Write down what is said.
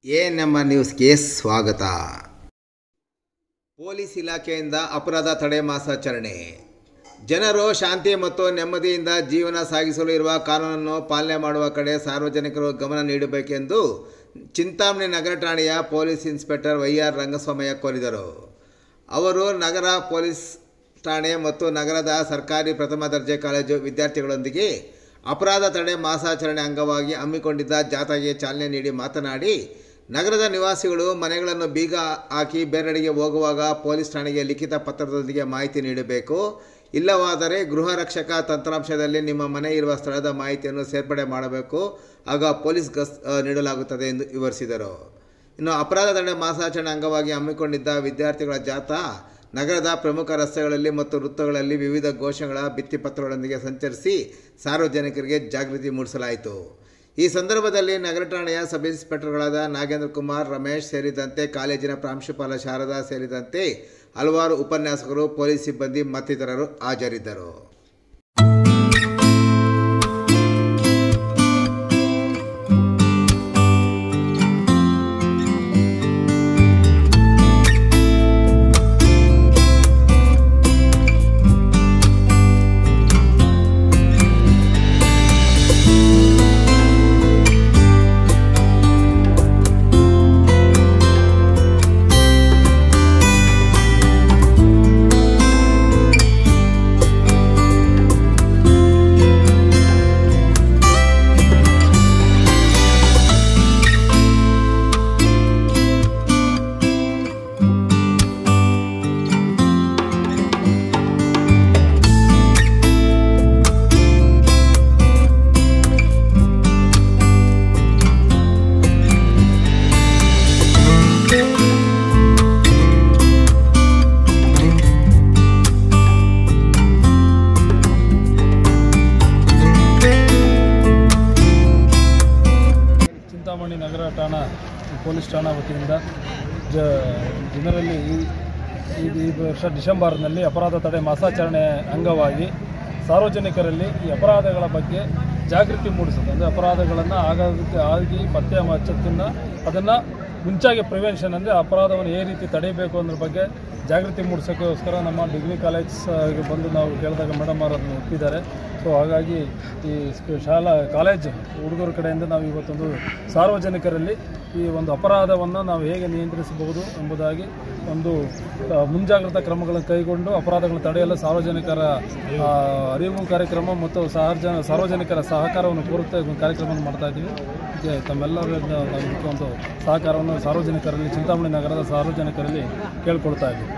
ANMR ನ್ಯೂಸ್ಗೆ ಸ್ವಾಗತ. Police ಇಲಾಖೆಯಿಂದ ಅಪರಾಧ ತಡೆ ಮಾಸಾಚರಣೆ. ಜನರು ಶಾಂತಿ ಮತ್ತು ನೆಮ್ಮದಿಯಿಂದ ಜೀವನ ಸಾಗಿಸಲು ಇರುವ ಕಾನೂನನ್ನು ಪಾಲನೆ ಮಾಡುವ ಕಡೆ ಸಾರ್ವಜನಿಕರು ಗಮನ ನೀಡಬೇಕೆಂದು ಚಿಂತಾಮಣಿ ನಗರ ಠಾಣೆಯ ಪೊಲೀಸ್ ಇನ್ಸ್ಪೆಕ್ಟರ್ ವೈ.ಆರ್. ರಂಗಸ್ವಾಮಯ್ಯ ಕೋರಿದರು. ಅವರು ನಗರ ಪೊಲೀಸ್ ಠಾಣೆ ಮತ್ತು ನಗರದ ಸರ್ಕಾರಿ ಪ್ರಥಮ ದರ್ಜೆ ಕಾಲೇಜು ವಿದ್ಯಾರ್ಥಿಗಳೊಂದಿಗೆ ಅಪರಾಧ ತಡೆ ಮಾಸಾಚರಣೆ ಅಂಗವಾಗಿ ಹಮ್ಮಿಕೊಂಡಿದ್ದ ಜಾಥಾಗೆ ಚಾಲನೆ ನೀಡಿ ಮಾತನಾಡಿ, ನಗರದ ನಿವಾಸಿಗಳು ಮನೆಗಳನ್ನು ಬೀಗ ಹಾಕಿ ಬೇರೆಡೆಗೆ ಹೋಗುವಾಗ ಪೊಲೀಸ್ ಠಾಣೆಗೆ ಲಿಖಿತ ಪತ್ರದೊಂದಿಗೆ ಮಾಹಿತಿ ನೀಡಬೇಕು. ಇಲ್ಲವಾದರೆ ಗೃಹ ರಕ್ಷಕ ತಂತ್ರಾಂಶದಲ್ಲಿ ನಿಮ್ಮ ಮನೆ ಇರುವ ಸ್ಥಳದ ಮಾಹಿತಿಯನ್ನು ಸೇರ್ಪಡೆ ಮಾಡಬೇಕು. ಆಗ ಪೊಲೀಸ್ ಗಸ್ತು ನೀಡಲಾಗುತ್ತದೆ ಎಂದು ವಿವರಿಸಿದರು. ಇನ್ನು ಅಪರಾಧ ತಡೆ ಮಾಸಾಚರಣೆ ಅಂಗವಾಗಿ ಹಮ್ಮಿಕೊಂಡಿದ್ದ ವಿದ್ಯಾರ್ಥಿಗಳ ಜಾಥಾ ನಗರದ ಪ್ರಮುಖ ರಸ್ತೆಗಳಲ್ಲಿ ಮತ್ತು ವೃತ್ತಗಳಲ್ಲಿ ವಿವಿಧ ಘೋಷಣೆಗಳ ಭಿತ್ತಿಪತ್ರಗಳೊಂದಿಗೆ ಸಂಚರಿಸಿ ಸಾರ್ವಜನಿಕರಿಗೆ ಜಾಗೃತಿ ಮೂಡಿಸಲಾಯಿತು. ಈ ಸಂದರ್ಭದಲ್ಲಿ ನಗರ ಠಾಣೆಯ ಸಬ್ ಇನ್ಸ್ಪೆಕ್ಟರ್ಗಳಾದ ನಾಗೇಂದ್ರ ಕುಮಾರ್, ರಮೇಶ್ ಸೇರಿದಂತೆ ಕಾಲೇಜಿನ ಪ್ರಾಂಶುಪಾಲ ಶಾರದಾ ಸೇರಿದಂತೆ ಹಲವಾರು ಉಪನ್ಯಾಸಕರು, ಪೊಲೀಸ್ ಸಿಬ್ಬಂದಿ ಮತ್ತಿತರರು ಹಾಜರಿದ್ದರು. ಚಿಂತಾಮಣಿ ನಗರ ಠಾಣಾ ಪೊಲೀಸ್ ಠಾಣಾ ವತಿಯಿಂದ ಜನರಲ್ಲಿ ಈ ವರ್ಷ ಡಿಸೆಂಬರ್ನಲ್ಲಿ ಅಪರಾಧ ತಡೆ ಮಾಸಾಚರಣೆ ಅಂಗವಾಗಿ ಸಾರ್ವಜನಿಕರಲ್ಲಿ ಈ ಅಪರಾಧಗಳ ಬಗ್ಗೆ ಜಾಗೃತಿ ಮೂಡಿಸುತ್ತೆ. ಅಂದರೆ ಅಪರಾಧಗಳನ್ನು ಆಗಿ ಪತ್ತೆ ಹಚ್ಚೋದನ್ನು ಅದನ್ನು ಮುಂಚಾಗಿ ಪ್ರಿವೆನ್ಷನ್ ಅಂದರೆ ಅಪರಾಧವನ್ನು ಯಾವ ರೀತಿ ತಡೆಯಬೇಕು ಅನ್ನೋದ್ರ ಬಗ್ಗೆ ಜಾಗೃತಿ ಮೂಡಿಸೋಕ್ಕೋಸ್ಕರ ನಮ್ಮ ಡಿಗ್ರಿ ಕಾಲೇಜ್ಗೆ ಬಂದು ನಾವು ಕೇಳಿದಾಗ ಮೇಡಮ್ ಅವರು ಅದನ್ನು ಒಪ್ಪಿದ್ದಾರೆ. ಸೊ ಹಾಗಾಗಿ ಈ ಕಾಲೇಜ್ ಹುಡುಗರ ಕಡೆಯಿಂದ ನಾವು ಇವತ್ತೊಂದು ಸಾರ್ವಜನಿಕರಲ್ಲಿ ಈ ಒಂದು ಅಪರಾಧವನ್ನು ನಾವು ಹೇಗೆ ನಿಯಂತ್ರಿಸಬಹುದು ಎಂಬುದಾಗಿ ಒಂದು ಮುಂಜಾಗ್ರತಾ ಕ್ರಮಗಳನ್ನು ಕೈಗೊಂಡು ಅಪರಾಧಗಳನ್ನು ತಡೆಯಲು ಸಾರ್ವಜನಿಕರ ಅರಿವು ಕಾರ್ಯಕ್ರಮ ಮತ್ತು ಸಾರ್ವಜನಿಕರ ಸಹಕಾರವನ್ನು ಕೋರುತ್ತಾ ಒಂದು ಕಾರ್ಯಕ್ರಮವನ್ನು ಮಾಡ್ತಾಯಿದ್ದೀವಿ. ತಮ್ಮೆಲ್ಲರಿಂದ ನಾವು ಒಂದು ಸಹಕಾರವನ್ನು ಸಾರ್ವಜನಿಕರಲ್ಲಿ, ಚಿಂತಾಮಣಿ ನಗರದ ಸಾರ್ವಜನಿಕರಲ್ಲಿ ಕೇಳ್ಕೊಳ್ತಾ ಇದ್ದೀವಿ.